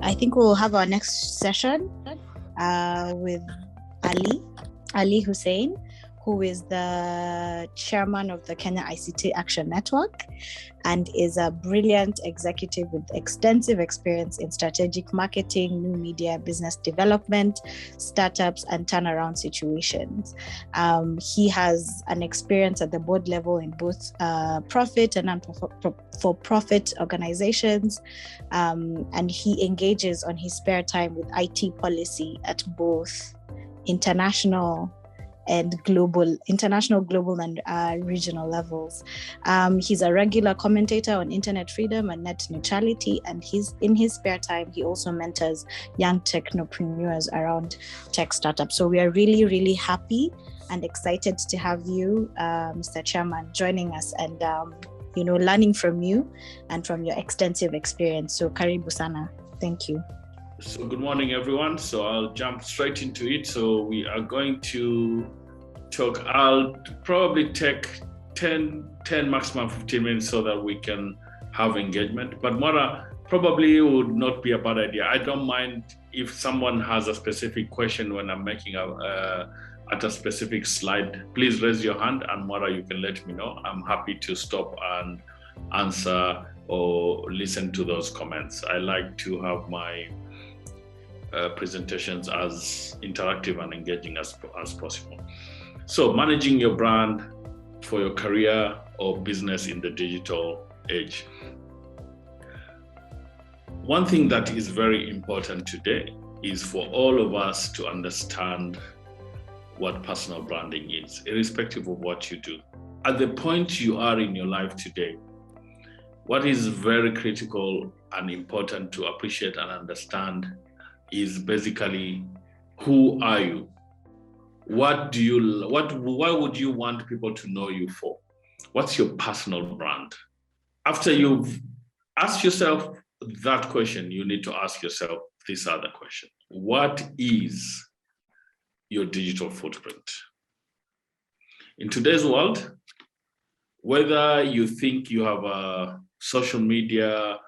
I think we'll have our next session with Ali Hussein, who is the chairman of the Kenya ICT Action Network and is a brilliant executive with extensive experience in strategic marketing, new media, business development, startups, and turnaround situations. He has an experience at the board level in both profit and non-for-profit organizations, and he engages on his spare time with IT policy at both international, global, and regional levels. He's a regular commentator on internet freedom and net neutrality, and in his spare time, he also mentors young technopreneurs around tech startups. So we are really, really happy and excited to have you, Mr. Chairman, joining us and learning from you and from your extensive experience. So karibu sana. Thank you. So good morning, everyone. So I'll jump straight into it. So we are going to talk. I'll probably take 10 maximum 15 minutes so that we can have engagement. But Mara, probably would not be a bad idea. I don't mind if someone has a specific question when I'm making at a specific slide. Please raise your hand, and Mara, you can let me know. I'm happy to stop and answer or listen to those comments. I like to have my presentations as interactive and engaging as possible. So managing your brand for your career or business in the digital age. One thing that is very important today is for all of us to understand what personal branding is, irrespective of what you do. At the point you are in your life today, what is very critical and important to appreciate and understand is basically, who are you? Why would you want people to know you for? What's your personal brand? After you've asked yourself that question, you need to ask yourself this other question. What is your digital footprint? In today's world, whether you think you have a social media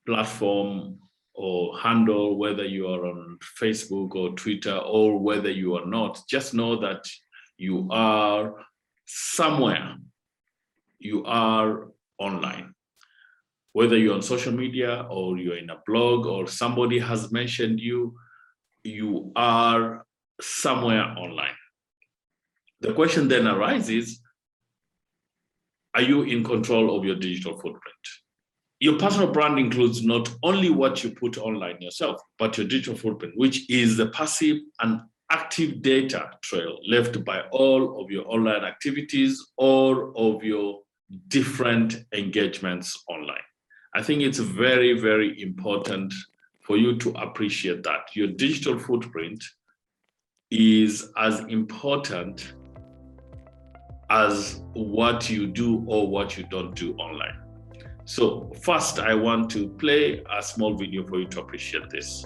platform or handle, whether you are on Facebook or Twitter, or whether you are not, just know that you are somewhere. You are online. Whether you're on social media or you're in a blog or somebody has mentioned you, you are somewhere online. The question then arises, are you in control of your digital footprint? Your personal brand includes not only what you put online yourself, but your digital footprint, which is the passive and active data trail left by all of your online activities or of your different engagements online. I think it's very, very important for you to appreciate that your digital footprint is as important as what you do or what you don't do online. So first, I want to play a small video for you to appreciate this.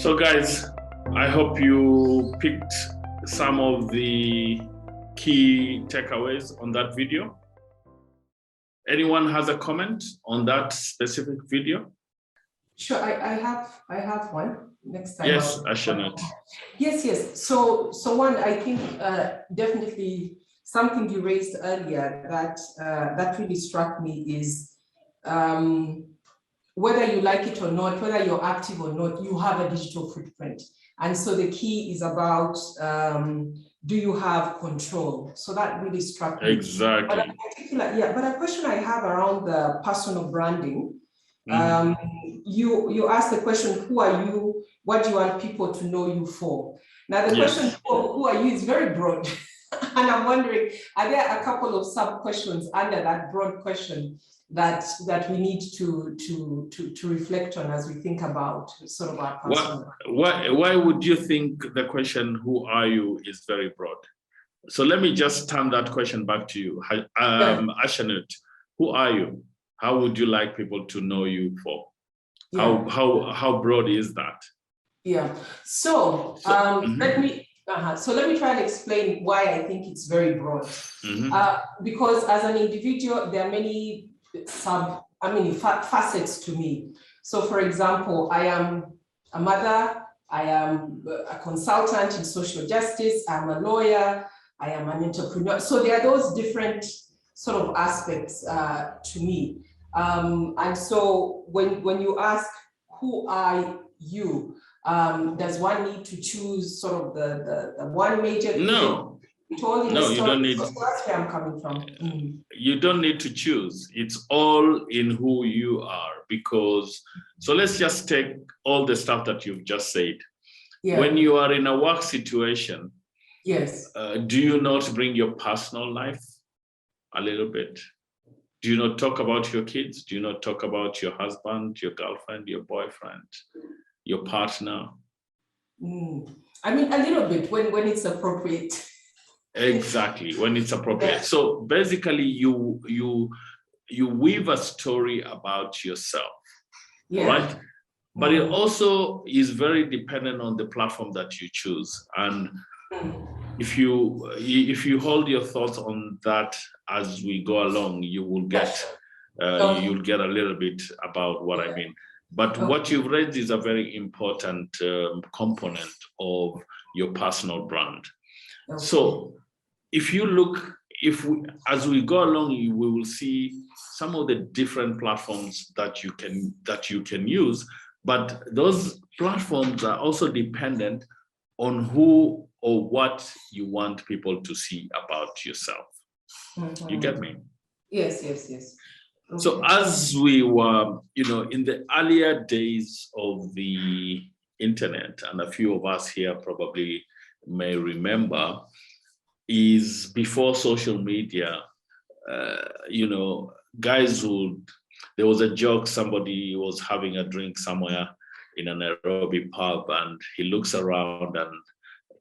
So guys, I hope you picked some of the key takeaways on that video. Anyone has a comment on that specific video? Sure, I have one. Next time. Yes, Ashanet. Yes. So one, I think definitely something you raised earlier that really struck me is whether you like it or not, whether you're active or not, you have a digital footprint. And so the key is about do you have control? So that really struck me. Exactly. But a question I have around the personal branding. You asked the question, who are you? What do you want people to know you for? Now the question, who are you, is very broad. And I'm wondering, are there a couple of sub questions under that broad question that we need to reflect on as we think about sort of our personal? Why would you think the question, who are you, is very broad? So let me just turn that question back to you. Ashanet, who are you? How would you like people to know you for? Yeah. How broad is that? Yeah. So let me try and explain why I think it's very broad. Because as an individual, there are many facets to me. So for example, I am a mother, I am a consultant in social justice, I'm a lawyer, I am an entrepreneur. So there are those different sort of aspects to me. And so when you ask, who are you? Does one need to choose sort of the one major thing? No, you don't need. So that's where I'm coming from. You don't need to choose. It's all in who you are. Because, so let's just take all the stuff that you've just said. Yeah. When you are in a work situation, yes. Do you not bring your personal life a little bit? Do you not talk about your kids? Do you not talk about your husband, your girlfriend, your boyfriend, your partner? I mean, a little bit when it's appropriate. Exactly, when it's appropriate. Yeah. So basically, you weave a story about yourself, right? But it also is very dependent on the platform that you choose. And if you hold your thoughts on that as we go along, you will get you'll get a little bit about what I mean. But what you've raised is a very important component of your personal brand. So if you look, as we go along, we will see some of the different platforms that you can use. But those platforms are also dependent on who or what you want people to see about yourself. You get me? Yes. Okay. So as we were, in the earlier days of the internet, and a few of us here probably may remember, is before social media, guys there was a joke, somebody was having a drink somewhere in a Nairobi pub, and he looks around and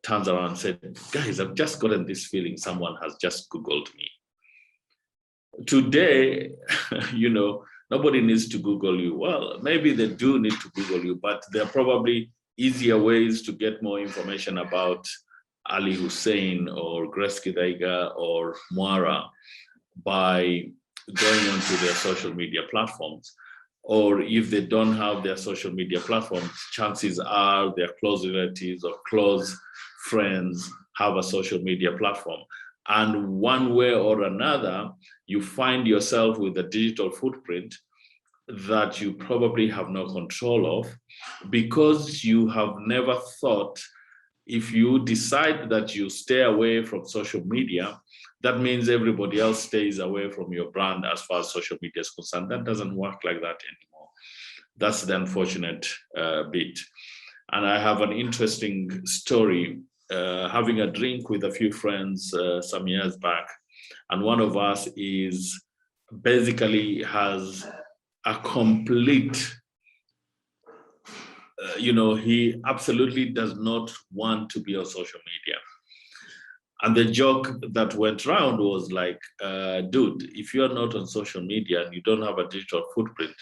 turns around and said, guys, I've just gotten this feeling someone has just Googled me. Today, nobody needs to Google you. Well, maybe they do need to Google you, but there are probably easier ways to get more information about Ali Hussein or Grace Kidaiga or Moara by going onto their social media platforms. Or if they don't have their social media platforms, chances are their close relatives or close friends have a social media platform. And one way or another, you find yourself with a digital footprint that you probably have no control of, because you have never thought, if you decide that you stay away from social media, that means everybody else stays away from your brand as far as social media is concerned. That doesn't work like that anymore. That's the unfortunate bit. And I have an interesting story, having a drink with a few friends some years back. And one of us basically has a complete, he absolutely does not want to be on social media. And the joke that went around was like, dude, if you're not on social media and you don't have a digital footprint,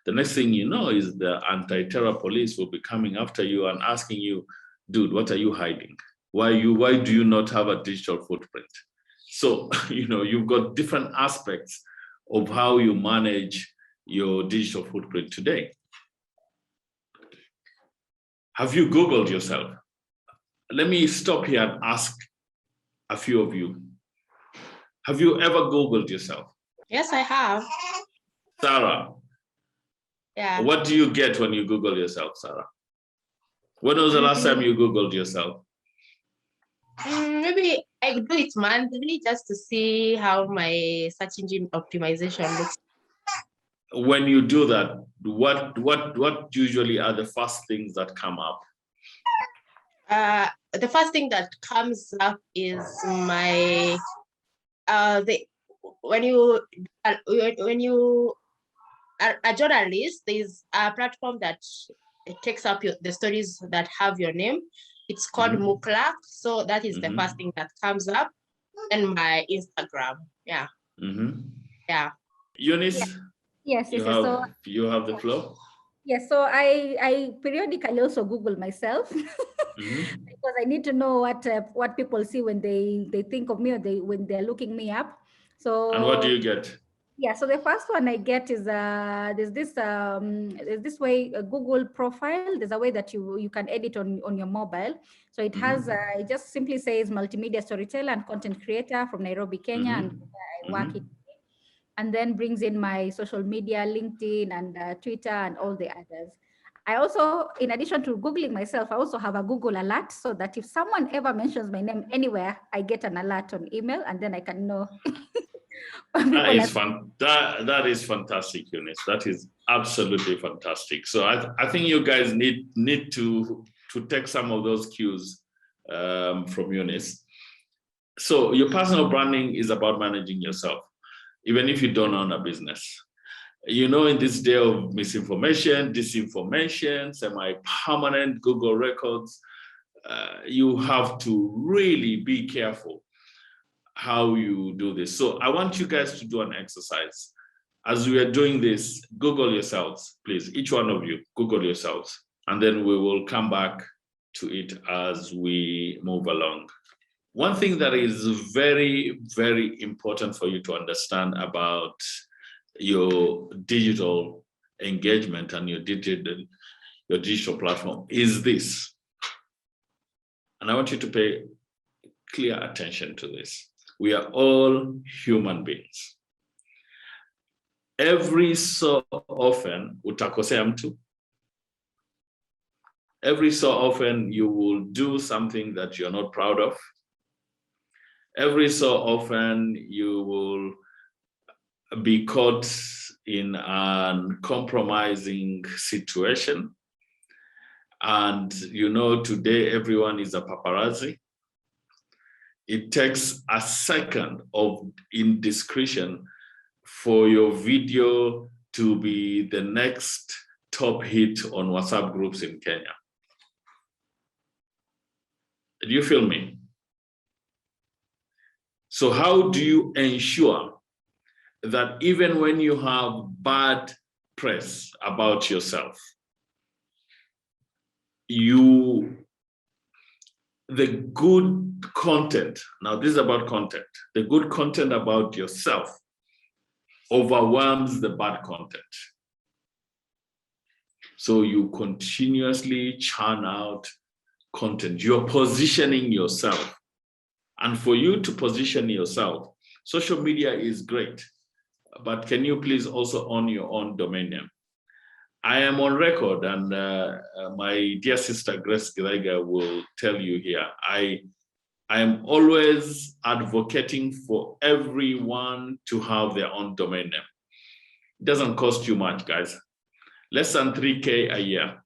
The next thing you know is the anti-terror police will be coming after you and asking you, dude, what are you hiding? Why do you not have a digital footprint? So, you've got different aspects of how you manage your digital footprint today. Have you Googled yourself? Let me stop here and ask a few of you. Have you ever Googled yourself? Yes, I have. Sarah? Yeah. What do you get when you Google yourself, Sarah? When was the last time you Googled yourself? Maybe I do it monthly just to see how my search engine optimization looks. When you do that, what usually are the first things that come up? The first thing that comes up is my when you are a journalist, there's a platform that it takes up the stories that have your name. It's called MUCLA. So that is the first thing that comes up, and my Instagram. Yeah. Yeah. Eunice? Yes. You have the floor. Yes, so I periodically also Google myself because I need to know what people see when they think of me, or when they're looking me up. So, and what do you get? Yeah, so the first one I get is there's this way, a Google profile. There's a way that you can edit on your mobile. So it has it just simply says multimedia storyteller and content creator from Nairobi, Kenya, and I work it. And then brings in my social media, LinkedIn and Twitter and all the others. I also, in addition to Googling myself, I also have a Google alert, so that if someone ever mentions my name anywhere, I get an alert on email, and then I can know. That is fun. That is fantastic, Eunice. That is absolutely fantastic. So I think you guys need to take some of those cues from Eunice. So your personal branding is about managing yourself, even if you don't own a business. In this day of misinformation, disinformation, semi-permanent Google records, you have to really be careful how you do this. So I want you guys to do an exercise. As we are doing this, Google yourselves, please. Each one of you, Google yourselves. And then we will come back to it as we move along. One thing that is very, very important for you to understand about your digital engagement and your digital platform is this. And I want you to pay clear attention to this. We are all human beings. Every so often, utakosea mtu. Every so often, you will do something that you're not proud of. Every so often, you will be caught in a compromising situation. And today everyone is a paparazzi. It takes a second of indiscretion for your video to be the next top hit on WhatsApp groups in Kenya. Do you feel me? So how do you ensure that even when you have bad press about yourself, the good content, now this is about content, the good content about yourself overwhelms the bad content. So you continuously churn out content. You're positioning yourself. And for you to position yourself, social media is great, but can you please also own your own domain name? I am on record, and my dear sister Grace Gilaiga will tell you here, I am always advocating for everyone to have their own domain name. It doesn't cost you much, guys. Less than 3K a year.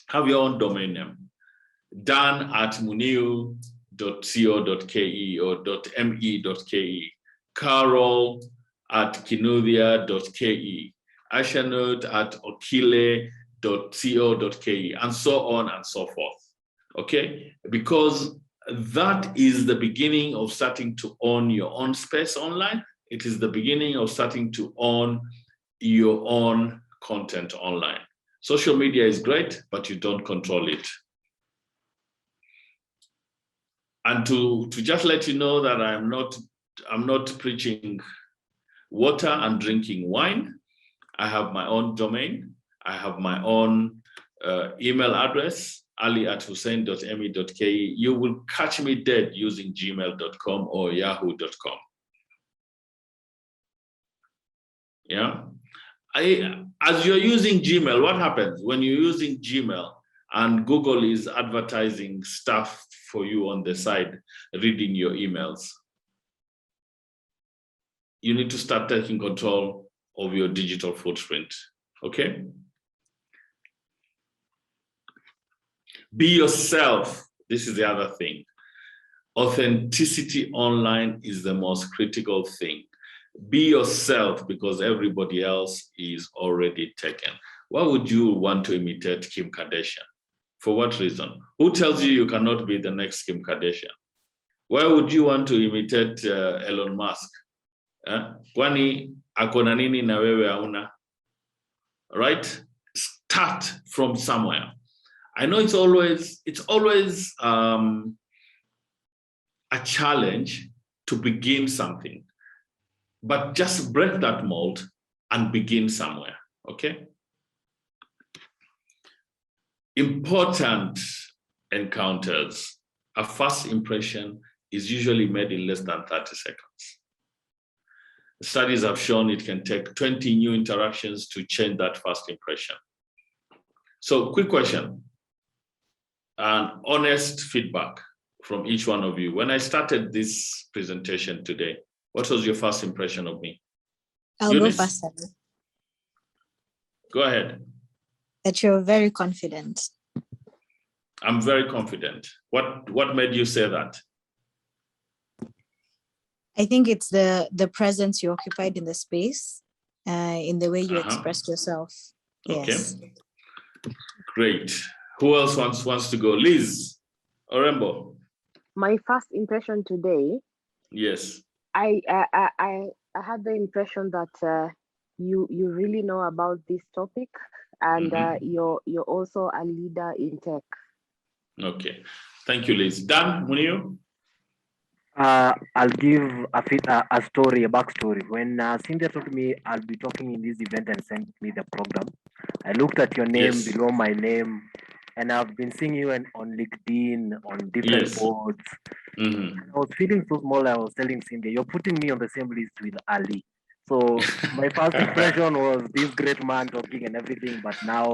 Have your own domain name. dan@muniu.co.ke or .me.ke. Carol@kinuthia.ke. Ashanut@okile.co.ke, and so on and so forth. Okay? Because that is the beginning of starting to own your own space online. It is the beginning of starting to own your own content online. Social media is great, but you don't control it. And to just let you know that I'm not preaching water and drinking wine. I have my own domain. I have my own email address, ali@hussein.me.ke. You will catch me dead using gmail.com or yahoo.com. Yeah. As you're using Gmail, what happens when you're using Gmail and Google is advertising stuff for you on the side, reading your emails? You need to start taking control of your digital footprint, okay? Be yourself. This is the other thing. Authenticity online is the most critical thing. Be yourself, because everybody else is already taken. Why would you want to imitate Kim Kardashian? For what reason? Who tells you you cannot be the next Kim Kardashian? Why would you want to imitate Elon Musk? Kwani akona nini na wewe hauna? Right? Start from somewhere. I know it's always a challenge to begin something, but just break that mold and begin somewhere, okay? Important encounters. A first impression is usually made in less than 30 seconds. Studies have shown it can take 20 new interactions to change that first impression. So, quick question, and honest feedback from each one of you. When I started this presentation today, what was your first impression of me? I'll Eunice? go first. Go ahead. That you're very confident. I'm very confident. What made you say that? I think it's the presence you occupied in the space, in the way you expressed yourself. Yes. Okay. Great. Who else wants to go? Liz Orembo. My first impression today. Yes. I had the impression that you really know about this topic, and you're also a leader in tech. Okay. Thank you, Liz. Dan Munio. I'll give a story, a backstory. When Cynthia told me I'll be talking in this event and sent me the program, I looked at your name below my name, and I've been seeing you on LinkedIn, on different boards. I was feeling so small. I was telling Cynthia, you're putting me on the same list with Ali. So my first impression was this great man talking and everything, but now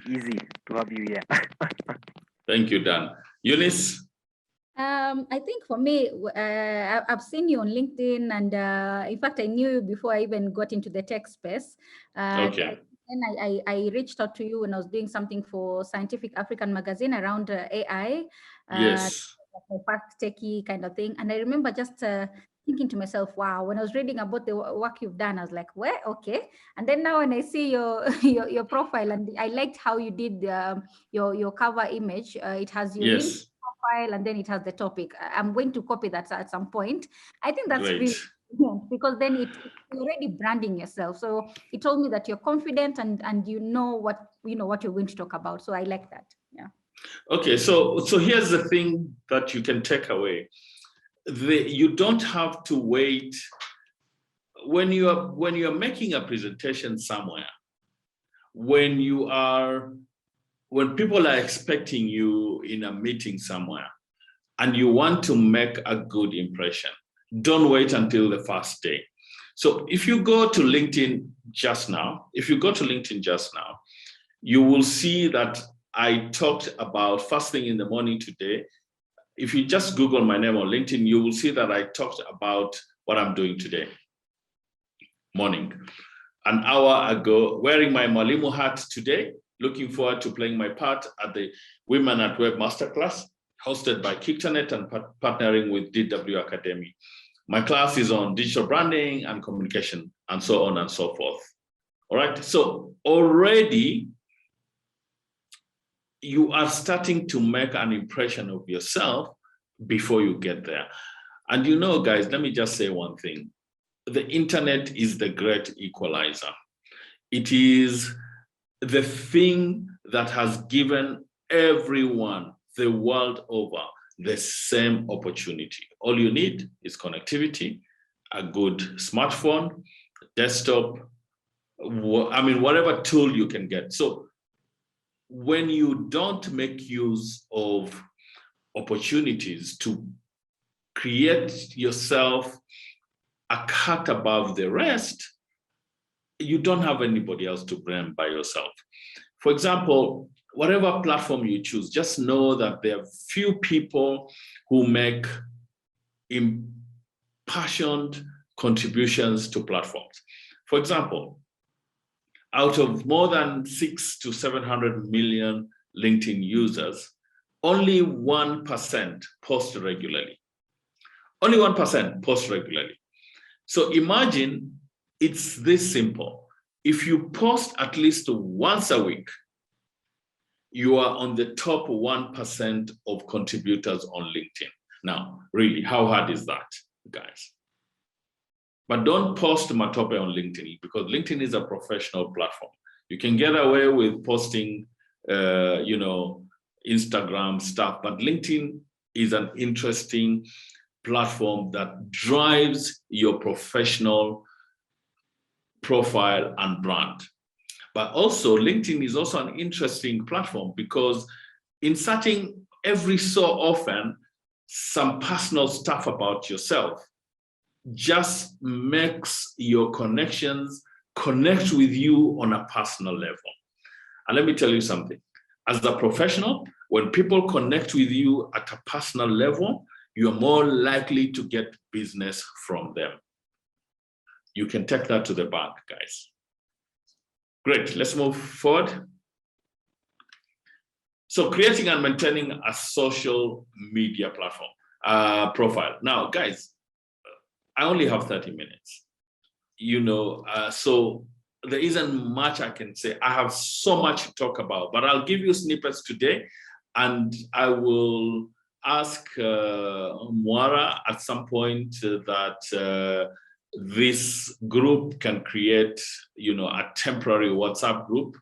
easy to have you here. Thank you, Dan. Eunice? I think for me, I've seen you on LinkedIn, and in fact, I knew you before I even got into the tech space. Okay. And I reached out to you when I was doing something for Scientific African magazine around AI. Yes. The first techie kind of thing. And I remember just thinking to myself, wow, when I was reading about the work you've done, I was like, well, okay. And then now when I see your profile, and I liked how you did your cover image, it has your link profile, and then it has the topic. I'm going to copy that at some point. I think that's really important, because then it's already branding yourself. So it told me that you're confident and you know what you're going to talk about. So I like that. Yeah. Okay, so here's the thing that you can take away. You don't have to wait when you're making a presentation somewhere, when people are expecting you in a meeting somewhere and you want to make a good impression, don't wait until the first day. So if you go to LinkedIn just now, you will see that I talked about first thing in the morning today. If you just Google my name on LinkedIn, you will see that I talked about what I'm doing today morning. An hour ago, wearing my Mwalimu hat today, looking forward to playing my part at the Women at Web Masterclass, hosted by Kicternet and partnering with DW Academy. My class is on digital branding and communication, and so on and so forth. All right, so already you are starting to make an impression of yourself before you get there. And you know, guys, let me just say one thing. The internet is the great equalizer. It is the thing that has given everyone the world over the same opportunity. All you need is connectivity, a good smartphone, desktop, I mean, whatever tool you can get. So when you don't make use of opportunities to create yourself a cut above the rest, you don't have anybody else to blame by yourself. For example, whatever platform you choose, just know that there are few people who make impassioned contributions to platforms. For example, out of more than 600 to 700 million LinkedIn users, only 1% post regularly. Only 1% post regularly. So imagine it's this simple. If you post at least once a week, you are on the top 1% of contributors on LinkedIn. Now, really, how hard is that, guys? But don't post matope on LinkedIn, because LinkedIn is a professional platform. You can get away with posting, Instagram stuff, but LinkedIn is an interesting platform that drives your professional profile and brand. But also LinkedIn is also an interesting platform because inserting every so often some personal stuff about yourself just makes your connections connect with you on a personal level. And let me tell you something, as a professional, when people connect with you at a personal level, you're more likely to get business from them. You can take that to the bank, guys. Great, let's move forward. So creating and maintaining a social media platform, profile. Now, guys, I only have 30 minutes, so there isn't much I can say. I have so much to talk about, but I'll give you snippets today, and I will ask Mwara at some point that this group can create, a temporary WhatsApp group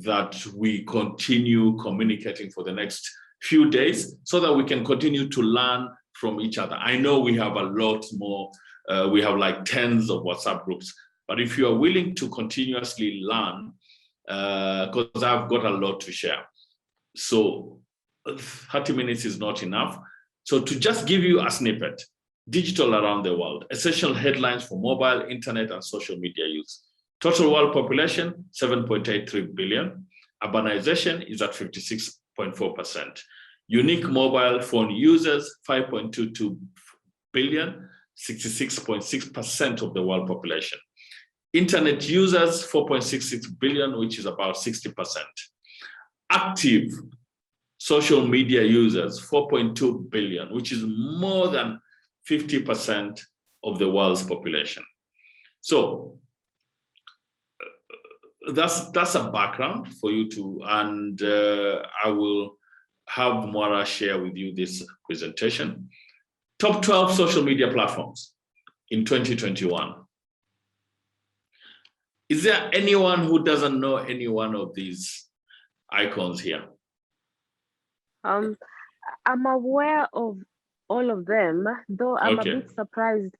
that we continue communicating for the next few days so that we can continue to learn from each other. I know we have a lot more, we have like tens of WhatsApp groups, but if you are willing to continuously learn, because I've got a lot to share. So 30 minutes is not enough. So to just give you a snippet, digital around the world, essential headlines for mobile, internet, and social media use. Total world population, 7.83 billion. Urbanization is at 56.4%. Unique mobile phone users, 5.22 billion, 66.6% of the world population. Internet users, 4.66 billion, which is about 60%. Active social media users, 4.2 billion, which is more than 50% of the world's population. So that's a background for you to, and I will have Mwara share with you this presentation. Top 12 social media platforms in 2021. Is there anyone who doesn't know any one of these icons here? I'm aware of all of them, though I'm a bit surprised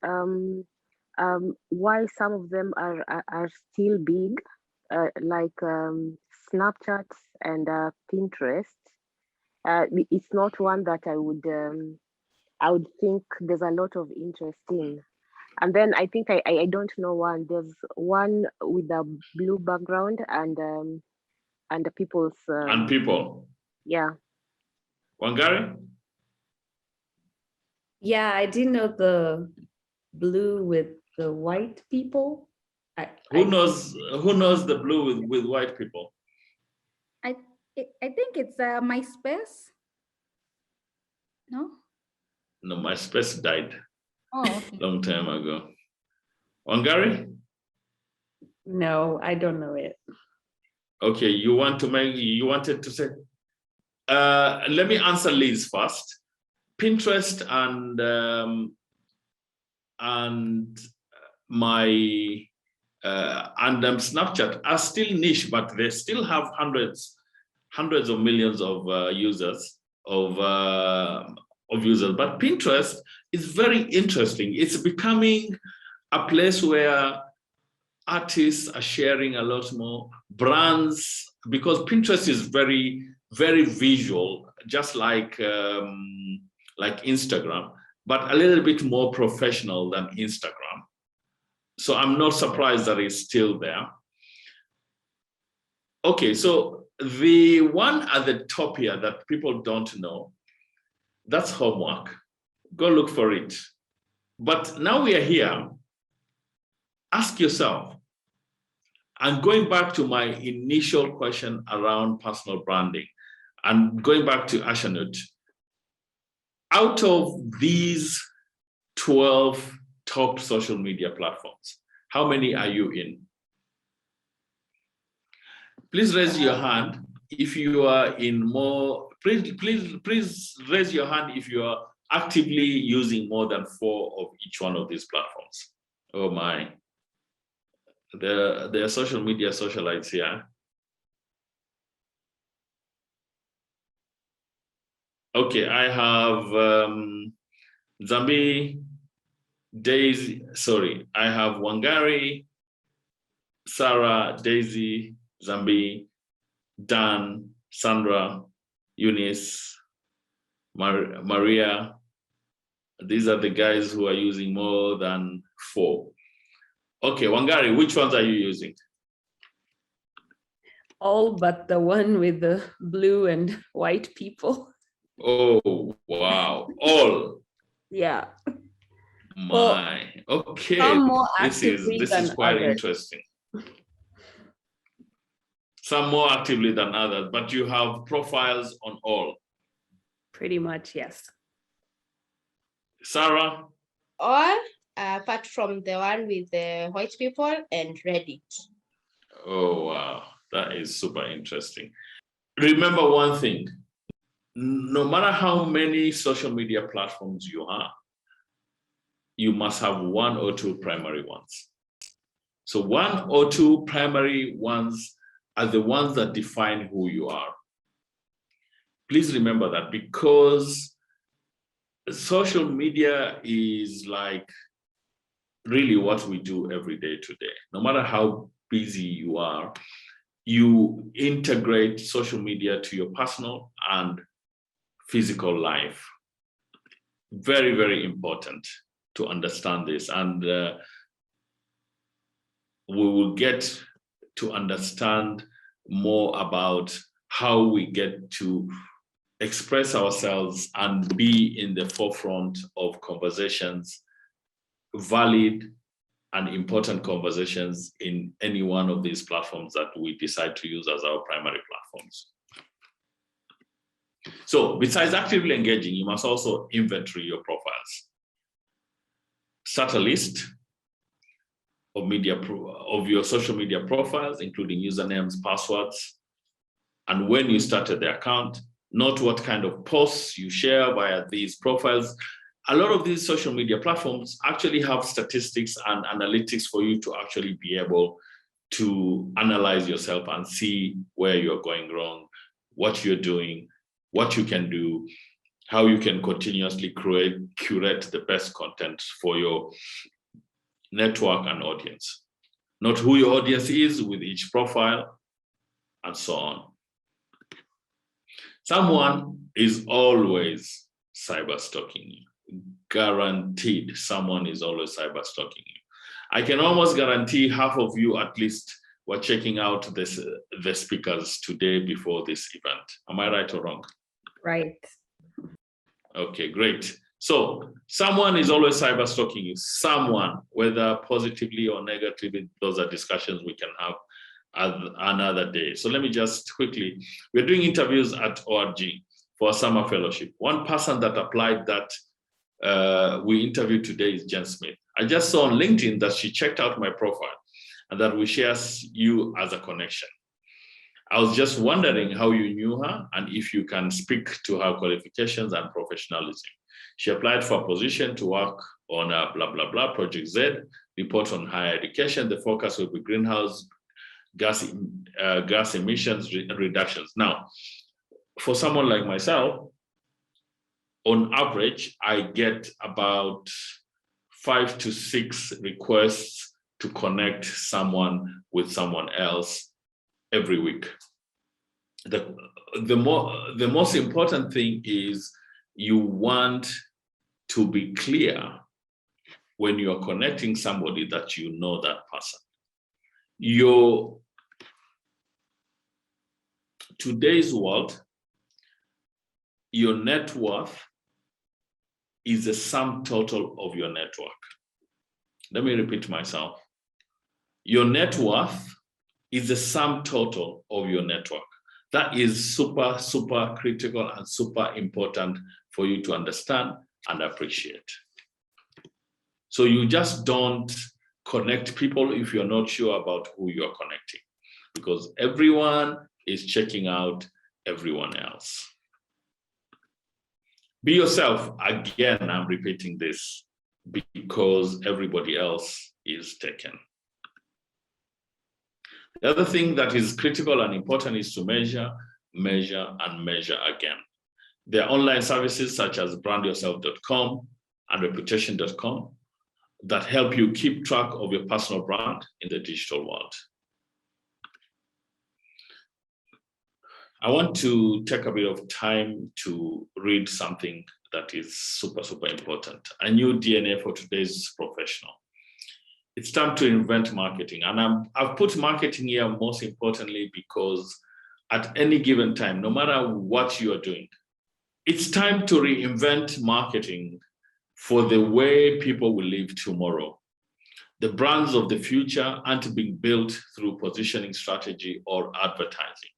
why some of them are still big, like Snapchat and Pinterest. It's not one that I would think there's a lot of interest in. And then I think I don't know one. There's one with a blue background and the people's and people. Yeah. Wangari? Yeah, I didn't know the blue with the white people. Who knows the blue with white people? I think it's MySpace. No? No, MySpace died. Oh, okay. Long time ago. Wangari? No, I don't know it. Okay, you wanted to say? Let me answer Liz first. Pinterest and my Snapchat are still niche, but they still have hundreds of millions of users. But Pinterest is very interesting. It's becoming a place where artists are sharing a lot more, brands, because Pinterest is very, very visual, just like Instagram, but a little bit more professional than Instagram. So I'm not surprised that it's still there. Okay, so the one at the top here that people don't know, that's homework. Go look for it. But now we are here. Ask yourself, and going back to my initial question around personal branding, and going back to Ashanut, out of these 12 top social media platforms, how many are you in? Please raise your hand if you are in more. Please raise your hand if you are actively using more than 4 of each one of these platforms. Oh my. There are social media socialites here. Okay, I have Zambi, Daisy, sorry, I have Wangari, Sarah, Daisy, Zambi, Dan, Sandra, Eunice, Maria. These are the guys who are using more than 4. Okay, Wangari, which ones are you using? All but the one with the blue and white people. Oh, wow. All. Yeah. My. Okay. Some more This is quite interesting. Some more actively than others, but you have profiles on all. Pretty much, yes. Sarah? All, apart from the one with the white people and Reddit. Oh, wow. That is super interesting. Remember one thing. No matter how many social media platforms you have, you must have 1 or 2 primary ones. So 1 or 2 primary ones are the ones that define who you are. Please remember that, because social media is like really what we do every day today. No matter how busy you are, you integrate social media to your personal and physical life. Very, very important to understand this. And we will get to understand more about how we get to express ourselves and be in the forefront of conversations, valid and important conversations in any one of these platforms that we decide to use as our primary platforms. So besides actively engaging, you must also inventory your profiles. Start a list of your social media profiles, including usernames, passwords, and when you started the account. Note what kind of posts you share via these profiles. A lot of these social media platforms actually have statistics and analytics for you to actually be able to analyze yourself and see where you're going wrong, what you're doing, what you can do, how you can continuously curate the best content for your network and audience. Note who your audience is with each profile, and so on. Someone is always cyber stalking you. Guaranteed, someone is always cyber stalking you. I can almost guarantee half of you at least were checking out the speakers today before this event. Am I right or wrong? Right. Okay, great. So someone is always cyber stalking you. Someone, whether positively or negatively, those are discussions we can have another day. So let me just quickly, we're doing interviews at ORG for a summer fellowship. One person that applied that we interviewed today is Jen Smith. I just saw on LinkedIn that she checked out my profile and that we share you as a connection. I was just wondering how you knew her and if you can speak to her qualifications and professionalism. She applied for a position to work on a blah, blah, blah, Project Z report on higher education. The focus will be greenhouse gas emissions reductions. Now, for someone like myself, on average, I get about 5 to 6 requests to connect someone with someone else every week. The most important thing is you want to be clear when you're connecting somebody that you know that person. Today's world, your net worth is the sum total of your network. Let me repeat myself. Your net worth is the sum total of your network. That is super, super critical and super important for you to understand and appreciate. So you just don't connect people if you're not sure about who you're connecting, because everyone is checking out everyone else. Be yourself. Again, I'm repeating this because everybody else is taken. The other thing that is critical and important is to measure, measure, and measure again. There are online services such as brandyourself.com and reputation.com that help you keep track of your personal brand in the digital world. I want to take a bit of time to read something that is super, super important. A new DNA for today's professional. It's time to invent marketing. And I've put marketing here most importantly because at any given time, no matter what you are doing, it's time to reinvent marketing for the way people will live tomorrow. The brands of the future aren't being built through positioning strategy or advertising.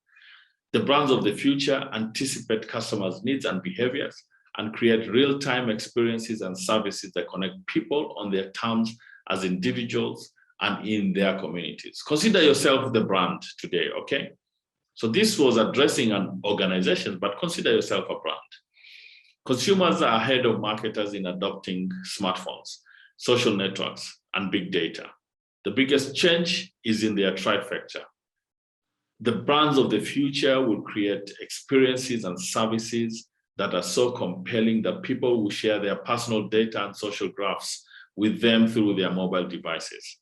The brands of the future anticipate customers' needs and behaviors and create real-time experiences and services that connect people on their terms as individuals and in their communities. Consider yourself the brand today, okay? So this was addressing an organization, but consider yourself a brand. Consumers are ahead of marketers in adopting smartphones, social networks, and big data. The biggest change is in their trifecta. The brands of the future will create experiences and services that are so compelling that people will share their personal data and social graphs with them through their mobile devices.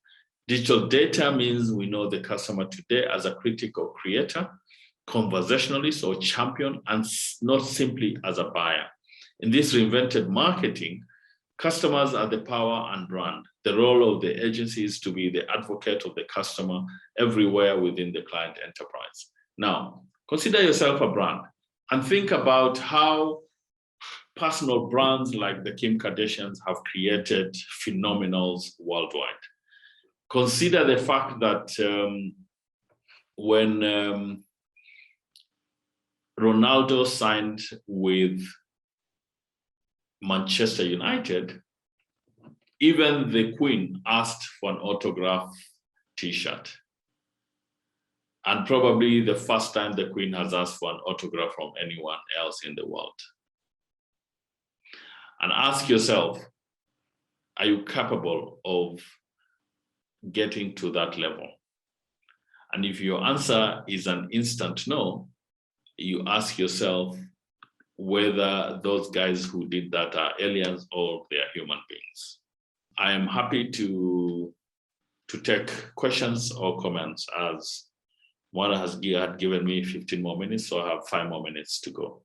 Digital data means we know the customer today as a critic or creator, conversationalist or champion, and not simply as a buyer. In this reinvented marketing, customers are the power and brand. The role of the agency is to be the advocate of the customer everywhere within the client enterprise. Now, consider yourself a brand and think about how personal brands like the Kim Kardashians have created phenomenals worldwide. Consider the fact that when Ronaldo signed with Manchester United, even the Queen asked for an autograph t-shirt. And probably the first time the Queen has asked for an autograph from anyone else in the world. And ask yourself, are you capable of getting to that level? And if your answer is an instant no, you ask yourself whether those guys who did that are aliens or they are human beings. I am happy to take questions or comments, as Mwana had given me 15 more minutes, so I have 5 more minutes to go.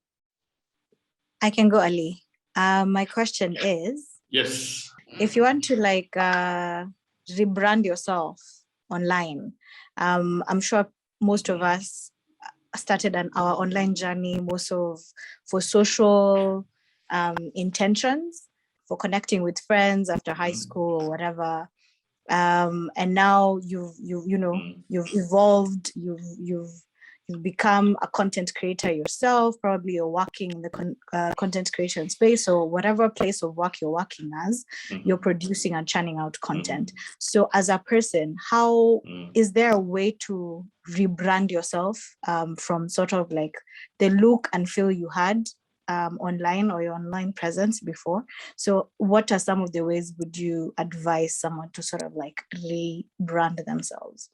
I can go, Ali. My question is, yes, if you want to rebrand yourself online, I'm sure most of us started on our online journey for social intentions, for connecting with friends after high school or whatever. And now you've evolved, you've become a content creator yourself. Probably you're working in the content creation space, or whatever place of work you're working as, you're producing and churning out content. So as a person, how is there a way to rebrand yourself from sort of like the look and feel you had online or your online presence before. So what are some of the ways would you advise someone to sort of like rebrand themselves?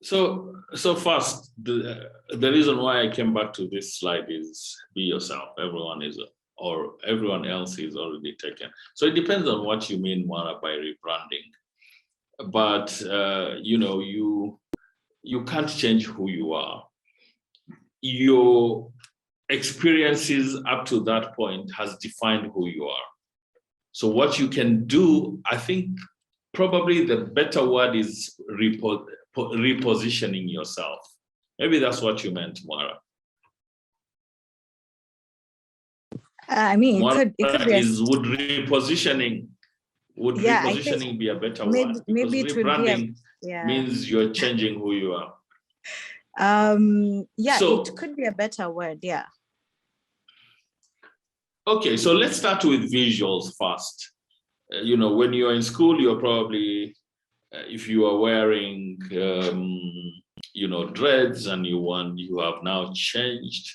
So first, the reason why I came back to this slide is be yourself. Everyone else is already taken. So it depends on what you mean, Mara, by rebranding. But you can't change who you are. Your experiences up to that point has defined who you are. So what you can do, I think probably the better word is repositioning yourself. Maybe that's what you meant, Mara. I mean, Mara, it could be would repositioning be a better word? Maybe it would be means you're changing who you are. So, it could be a better word, yeah. Okay, so let's start with visuals first. When you're in school, you're probably, if you are wearing, dreads and you have now changed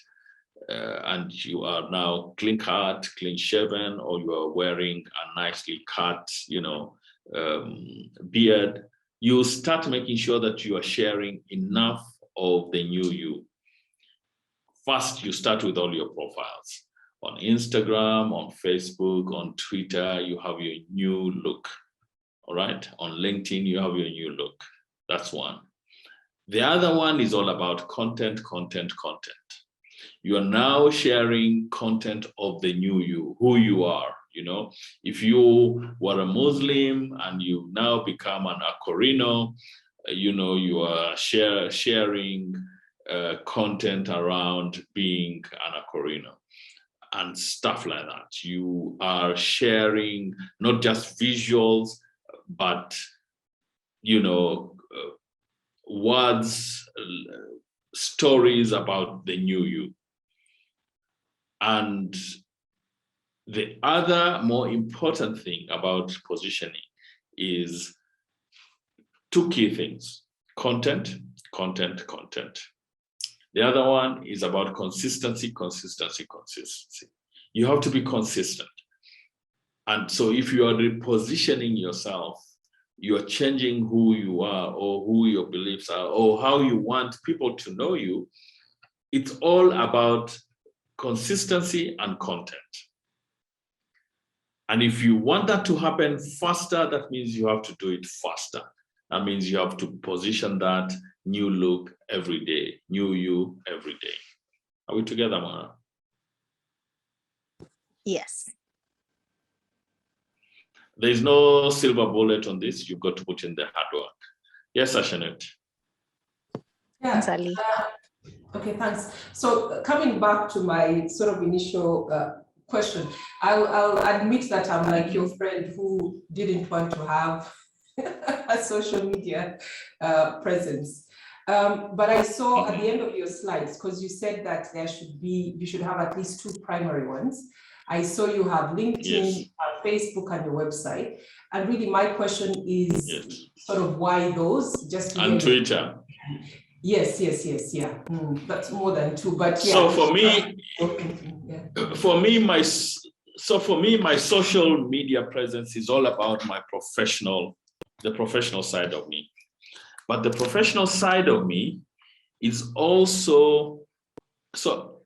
and you are now clean cut, clean shaven, or you are wearing a nicely cut, beard, you start making sure that you are sharing enough of the new you. First, you start with all your profiles. On Instagram, on Facebook, on Twitter, you have your new look. All right. On LinkedIn, you have your new look. That's one. The other one is all about content. You are now sharing content of the new you, who you are. If you were a Muslim and you now become an Akorino, you are sharing content around being an Akorino and stuff like that. You are sharing not just visuals, but words, stories about the new you. And the other more important thing about positioning is two key things: content. The other one is about consistency. You have to be consistent. And so if you are repositioning yourself, you are changing who you are or who your beliefs are or how you want people to know you. It's all about consistency and content. And if you want that to happen faster, that means you have to do it faster. That means you have to position that new look every day, new you every day. Are we together, Mara? Yes. There's no silver bullet on this. You've got to put in the hard work. Yes, Ashanet. Thanks, Ali. Okay, thanks. So coming back to my sort of initial question, I'll admit that I'm like your friend who didn't want to have a social media presence. But I saw at the end of your slides, because you said that you should have at least two primary ones. I saw you have LinkedIn, Facebook, and your website. And really my question is sort of why those? Just and Twitter. Yes, yeah. That's more than two, but yeah. So for me, my social media presence is all about the professional side of me. But the professional side of me is also, so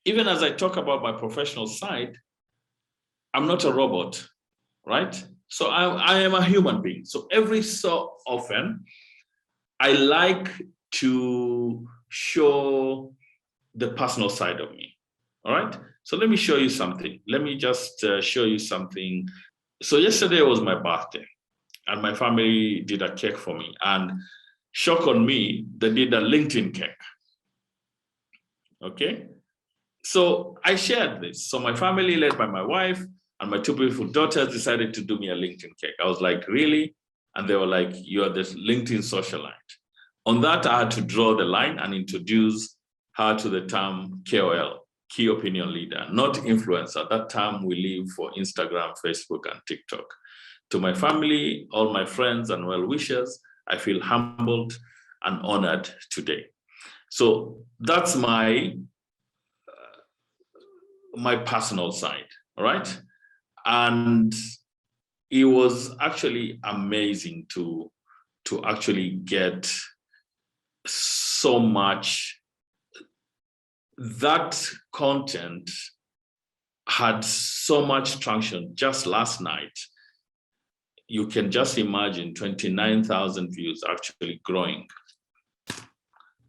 even as I talk about my professional side, I'm not a robot, right? So I am a human being. So every so often, I like to show the personal side of me, all right? So let me show you something. Let me just show you something. So yesterday was my birthday and my family did a cake for me, and shock on me, they did a LinkedIn cake, okay? So I shared this. So my family, led by my wife and my two beautiful daughters, decided to do me a LinkedIn cake. I was like, really? And they were like, you're this LinkedIn socialite. On that, I had to draw the line and introduce her to the term KOL, key opinion leader, not influencer. That term we leave for Instagram, Facebook, and TikTok. To my family, all my friends and well-wishers, I feel humbled and honored today. So that's my personal side, all right? And it was actually amazing to actually get so much. That content had so much traction just last night. You can just imagine 29,000 views actually growing.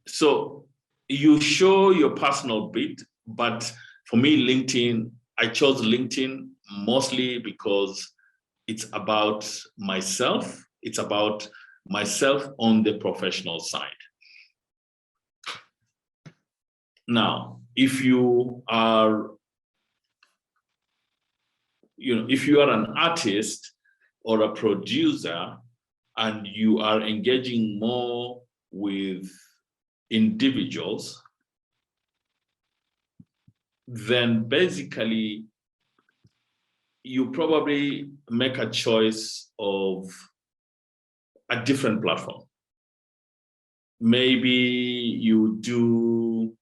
So you show your personal bit, but for me, LinkedIn, I chose LinkedIn mostly because it's about myself. It's about myself on the professional side. Now, if you are, if you are an artist or a producer and you are engaging more with individuals, then basically you probably make a choice of a different platform. Maybe you do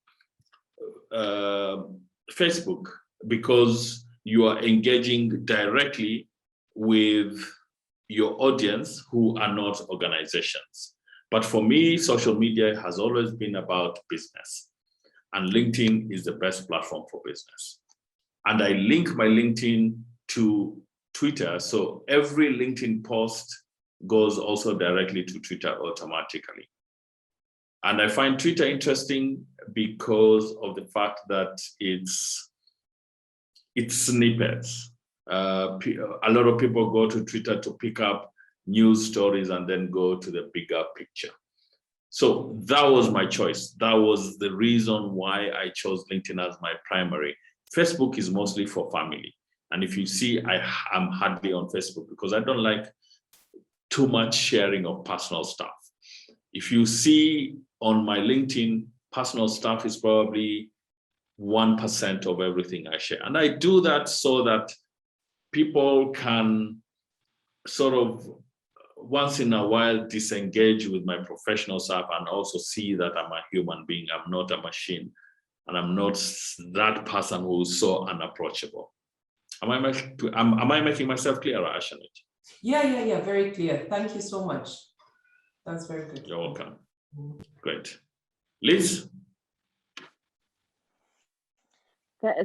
Facebook because you are engaging directly with your audience who are not organizations. But for me, social media has always been about business, and LinkedIn is the best platform for business. And I link my LinkedIn to Twitter, so every LinkedIn post goes also directly to Twitter automatically. And I find Twitter interesting because of the fact that it's snippets. A lot of people go to Twitter to pick up news stories and then go to the bigger picture. So that was my choice. That was the reason why I chose LinkedIn as my primary. Facebook is mostly for family. And if you see, I'm hardly on Facebook because I don't like too much sharing of personal stuff. If you see on my LinkedIn, personal stuff is probably 1% of everything I share. And I do that so that people can sort of once in a while disengage with my professional stuff and also see that I'm a human being. I'm not a machine, and I'm not that person who's so unapproachable. Am I making myself clear, Ashanit? Yeah, very clear. Thank you so much. That's very good. You're welcome. Great. Liz?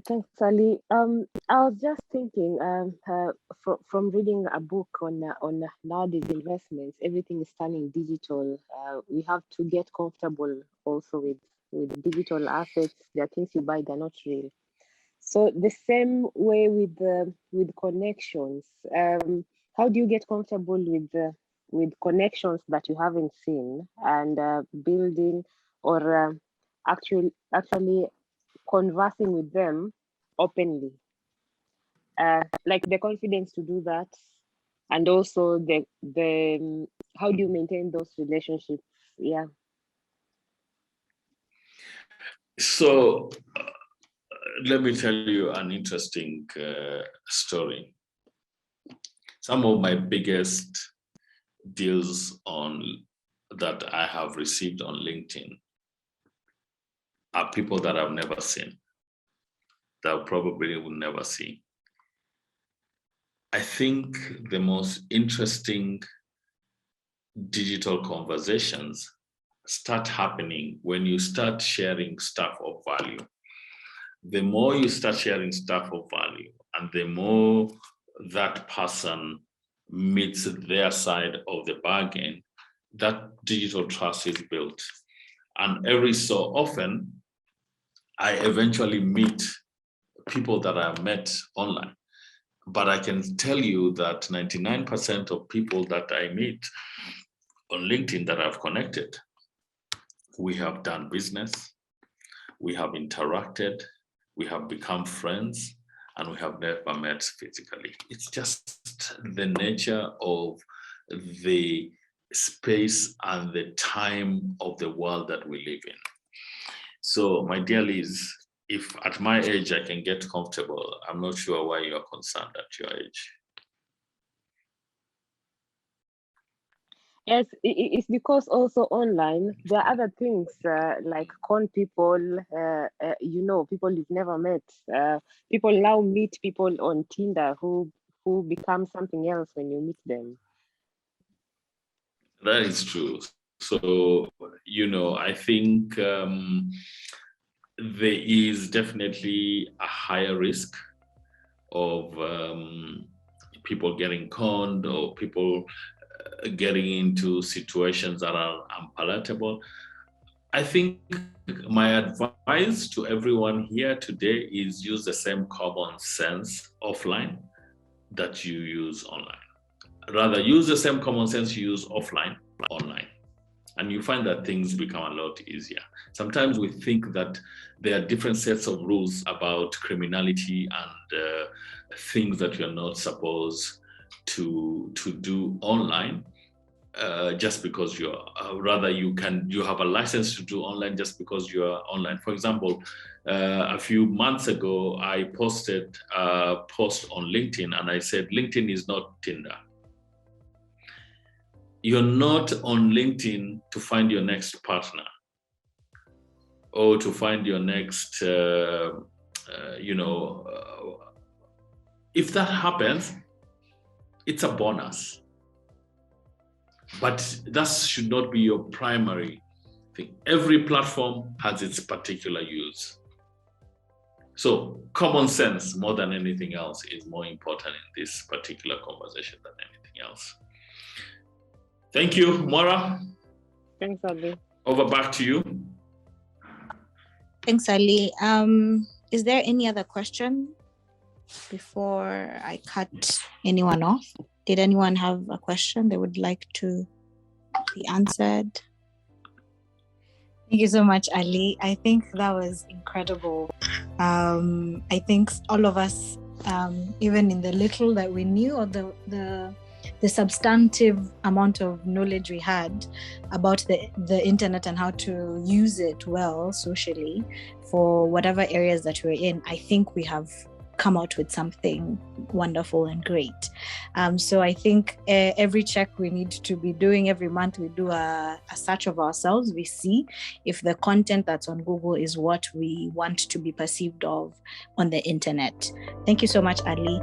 Thanks, Ali. I was just thinking, from reading a book on nowadays investments, everything is turning digital. We have to get comfortable also with digital assets. There are things you buy, they're not real. So the same way with connections. How do you get comfortable with connections that you haven't seen and building or actually conversing with them openly, like the confidence to do that, and also the how do you maintain those relationships? Yeah. So let me tell you an interesting story. Some of my biggest deals that I have received on LinkedIn are people that I've never seen, that I probably will never see. I think the most interesting digital conversations start happening when you start sharing stuff of value. The more you start sharing stuff of value, and the more that person meets their side of the bargain, that digital trust is built. And every so often, I eventually meet people that I've met online. But I can tell you that 99% of people that I meet on LinkedIn that I've connected, we have done business, we have interacted, we have become friends, and we have never met physically. It's just the nature of the space and the time of the world that we live in. So my dear Liz, if at my age I can get comfortable, I'm not sure why you are concerned at your age. Yes, it's because also online there are other things like con people, people you've never met. People now meet people on Tinder who become something else when you meet them. That is true. So, I think there is definitely a higher risk of people getting conned or people getting into situations that are unpalatable. I think my advice to everyone here today is use the same common sense offline that you use online. Rather, use the same common sense you use offline, online. And you find that things become a lot easier. Sometimes we think that there are different sets of rules about criminality and things that you're not supposed to do online. Just because you have a license to do online just because you are online. For example, a few months ago, I posted a post on LinkedIn and I said, LinkedIn is not Tinder. You're not on LinkedIn to find your next partner or to find your next, if that happens, it's a bonus. But that should not be your primary thing. Every platform has its particular use. So common sense, more than anything else, is more important in this particular conversation than anything else. Thank you, Mora. Thanks, Ali. Over back to you. Thanks, Ali. Is there any other question before I cut anyone off? Did anyone have a question they would like to be answered? Thank you so much, Ali. I think that was incredible. I think all of us, even in the little that we knew or the substantive amount of knowledge we had about the internet and how to use it well socially for whatever areas that we're in, I think we have come out with something wonderful and great. So I think every check we need to be doing every month, we do a search of ourselves. We see if the content that's on Google is what we want to be perceived of on the internet. Thank you so much, Ali.